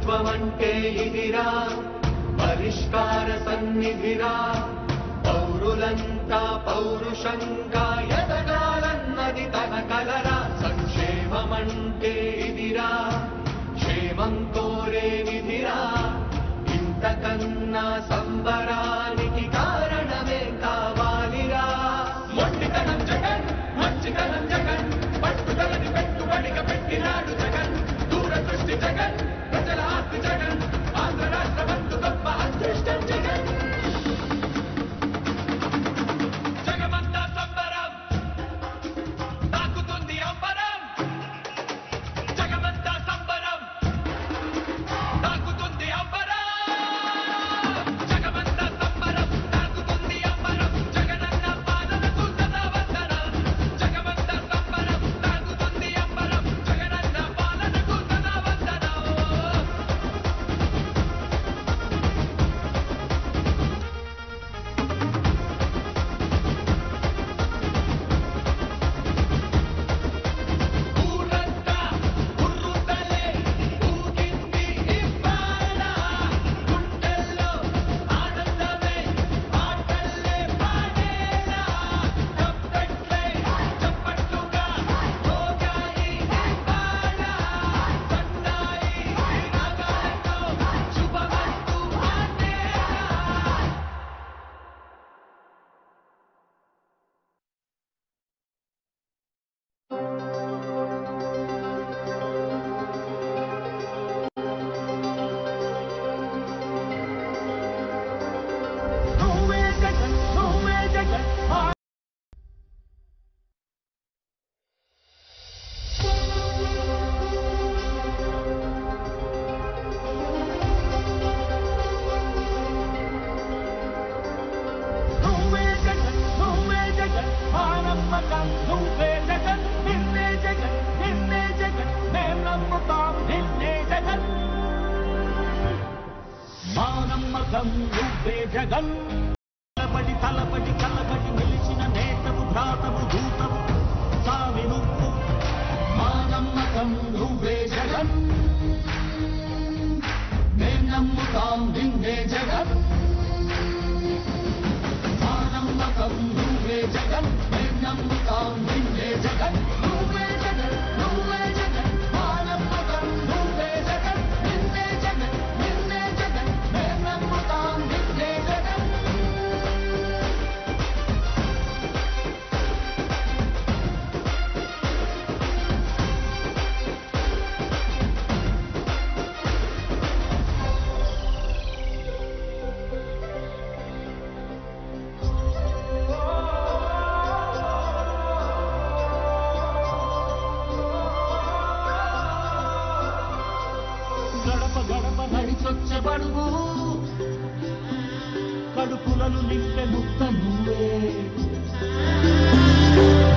ప్రభుత్వమంటే ఇదిరా పరిష్కార సన్నిధిరా పౌరులంతా పౌరుషంగా ఎదగాలన్నది తన కలరా సంక్షేమమంటే ఇదిరా క్షేమం కోరే విధిరా ఇంతకన్నా సంబరానికి కారణమే కావాలిరా మొండితనం జగన్ మంచితనం జగన్ పట్టుదలని పెట్టుబడిగా పెట్టినాడు జగన్ దూరదృష్టి జగన్ ప్రజల ఆస్తి జగన్ ఆంధ్ర రాష్ట్ర బంధు గొప్ప అదృష్టం జగన్ జగమంతా సంబరం తాకుతుంది అంబరం జగమంతా సంబరం తాకుతుంది అంబరం జగమంతా సంబరం తాకుతుంది అంబరం జగనన్న పాలనకు సదా వందనం జగమంతా సంబరం తాకుతుంది అంబరం జగనన్న పాలనకు సదా వందనం ఊరంతా ఉర్రుతలే ఊగింది ఇవ్వాల గుండెల్లో ఆనందమే ఆటల్లే పాడేలా తప్పట్లే చప్పట్టుగా మోగాయి ఇవ్వాల సన్నాయి రాగాలతో శుభమస్తు ఆనేలా మానమ్మకం నువ్వే జగన్ తలపడి తలపడి కలబడి నిలిచిన నేతవు భ్రాతవు దూతవు సామి నువ్వు మానమ్మకం నువ్వే జగన్ మేం నమ్ముతాం నిన్నే జగన్ మానమ్మకం నువ్వే జగన్ మేం నమ్ముతాం నిన్నే జగన్ నువ్వే జగన్ నువ్వే జగన్ మానమ్మకం నువ్వే జగన్ నిన్నే జగన్ నిన్నే జగన్ మేం నమ్ముతాం నిన్నే జగన్ గడప గడప నడిచొచ్చబడువు కడుపులను నింపే ముక్త నువ్వే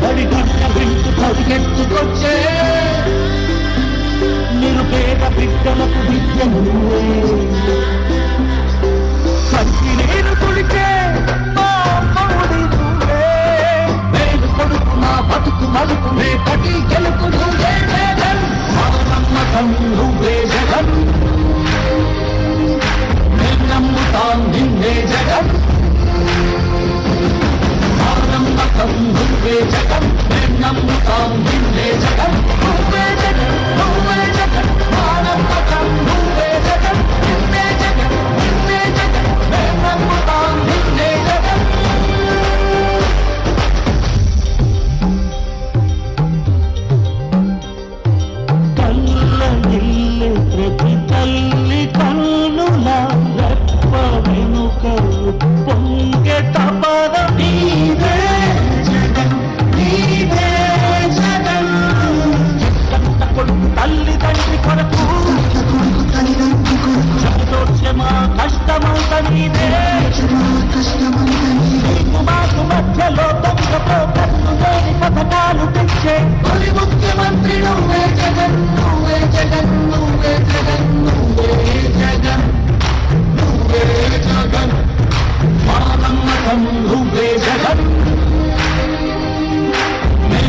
బడి గంట వింటూ పరిగెత్తుకొచ్చే నిరుపేద బిడ్డలకు విద్య నువ్వే కంటి నేను కొడితే మౌడి నువ్వే వేలు కొడుకు నా బతుకు మలుపు రేపటి గెలుపు నువ్వే జగన్ నమ్మకం నువ్వే జగన్ మేం నమ్ముతాం నిన్నే జగన్ నమ్మకం నువ్వే జగన్ మేం నమ్ముతాం నిన్నే